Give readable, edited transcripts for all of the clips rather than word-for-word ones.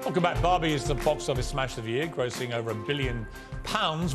Welcome back. Barbie is the box office smash of the year, grossing over £1 billion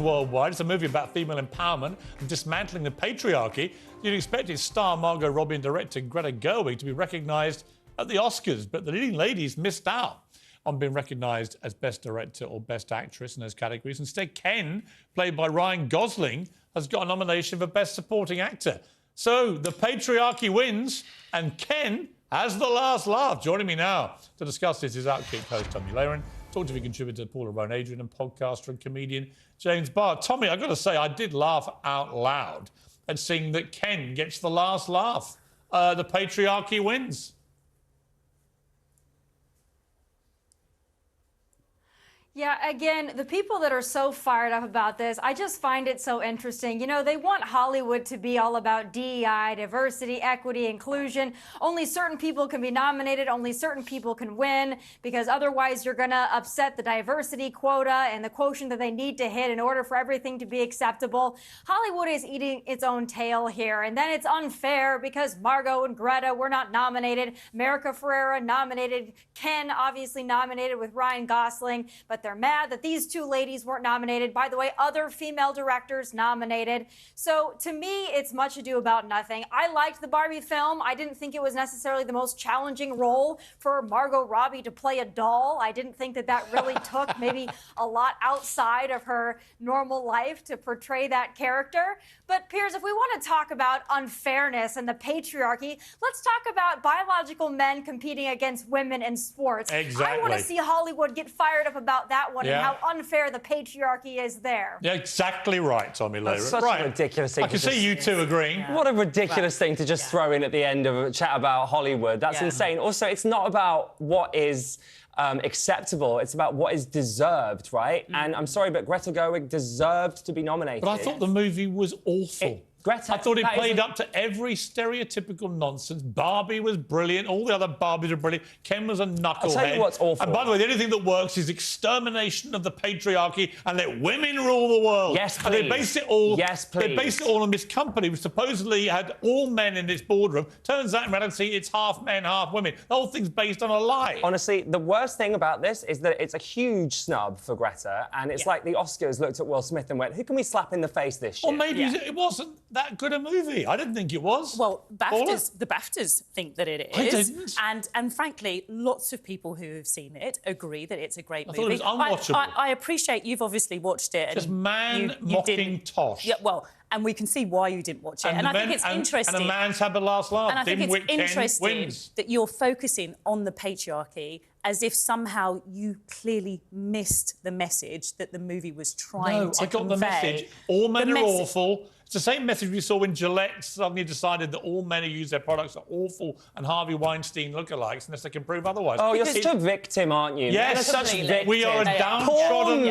worldwide. It's a movie about female empowerment and dismantling the patriarchy. You'd expect its star Margot Robbie and director Greta Gerwig to be recognised at the Oscars, but the leading ladies missed out on being recognised as Best Director or Best Actress in those categories. Instead, Ken, played by Ryan Gosling, has got a nomination for Best Supporting Actor. So the patriarchy wins, and Ken has the last laugh. Joining me now to discuss this is Outkick host Tomi Lahren, TalkTV contributor Paula Rhone-Adrien, and podcaster and comedian James Barr. Tommy, I've got to say, I did laugh out loud at seeing that Ken gets the last laugh. The patriarchy wins. Yeah, again, the people that are so fired up about this, I just find it so interesting. You know, they want Hollywood to be all about DEI, diversity, equity, inclusion. Only certain people can be nominated, only certain people can win, because otherwise you're going to upset the diversity quota and the quotient that they need to hit in order for everything to be acceptable. Hollywood is eating its own tail here, and then it's unfair because Margot and Greta were not nominated. America Ferrera nominated, Ken obviously nominated with Ryan Gosling, but they're mad that these two ladies weren't nominated. By the way, other female directors nominated. So to me, it's much ado about nothing. I liked the Barbie film. I didn't think it was necessarily the most challenging role for Margot Robbie to play a doll. I didn't think that that really took maybe a lot outside of her normal life to portray that character. But Piers, if we want to talk about unfairness and the patriarchy, let's talk about biological men competing against women in sports. Exactly. I want to see Hollywood get fired up about that one and how unfair the patriarchy is there. Yeah, exactly right, Tomi Lahren. That's such a ridiculous thing. I can see you two agreeing. Yeah. What a ridiculous thing to just throw in at the end of a chat about Hollywood. That's insane. Also, it's not about what is acceptable. It's about what is deserved, right? And I'm sorry, but Greta Gerwig deserved to be nominated. But I thought the movie was awful. Greta, I thought it played up to every stereotypical nonsense. Barbie was brilliant. All the other Barbies are brilliant. Ken was a knucklehead. I'll tell you what's awful. And by the way, the only thing that works is extermination of the patriarchy and let women rule the world. Yes, please. And they based it all. Yes, please. They based it all on this company, which supposedly had all men in its boardroom. Turns out in reality, it's half men, half women. The whole thing's based on a lie. Honestly, the worst thing about this is that it's a huge snub for Greta, and it's like the Oscars looked at Will Smith and went, "Who can we slap in the face this year?" Or maybe it wasn't that good a movie. I didn't think it was. Well, the BAFTAs think that it is. I didn't. And frankly, lots of people who have seen it agree that it's a great movie. Thought it was unwatchable. I appreciate you've obviously watched it. Just and mocking Tosh. Yeah, well, and we can see why you didn't watch it. And I think it's interesting. And a man's had the last laugh. And I think it's interesting wins. that you're focusing on the patriarchy as if somehow you clearly missed the message that the movie was trying to convey. No, I got the message. All men are awful. It's the same message we saw when Gillette suddenly decided that all men who use their products are awful and Harvey Weinstein lookalikes unless they can prove otherwise. Oh, you're such a victim, aren't you? Yes, such victim. We are a downtrodden,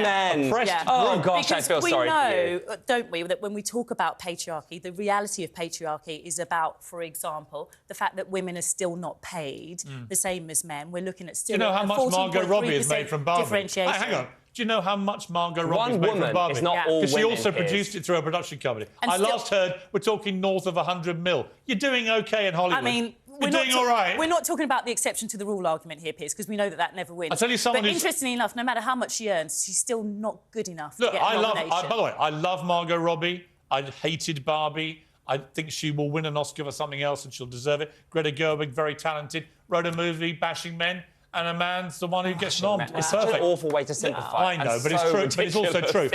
oppressed group. Oh, gosh, I feel sorry for you. We know, don't we, that when we talk about patriarchy, the reality of patriarchy is about, for example, the fact that women are still not paid the same as men. We're looking at still Do you know how much Margot Robbie has made from Barbie? Differentiation. Hang on. Do you know how much Margot Robbie has made from Barbie? Is not all because she women also produced it through a production company. And I last heard we're talking north of 100 mil. You're doing OK in Hollywood. I mean, you're doing all right. We're not talking about the exception to the rule argument here, Piers, because we know that that never wins. I'll tell you someone but interestingly enough, no matter how much she earns, she's still not good enough to get a nomination. By the way, I love Margot Robbie. I hated Barbie. I think she will win an Oscar for something else and she'll deserve it. Greta Gerwig, very talented, wrote a movie bashing men. And a man's the one who gets nominated. It's such an awful way to simplify. I know, but it's true. But it's also true.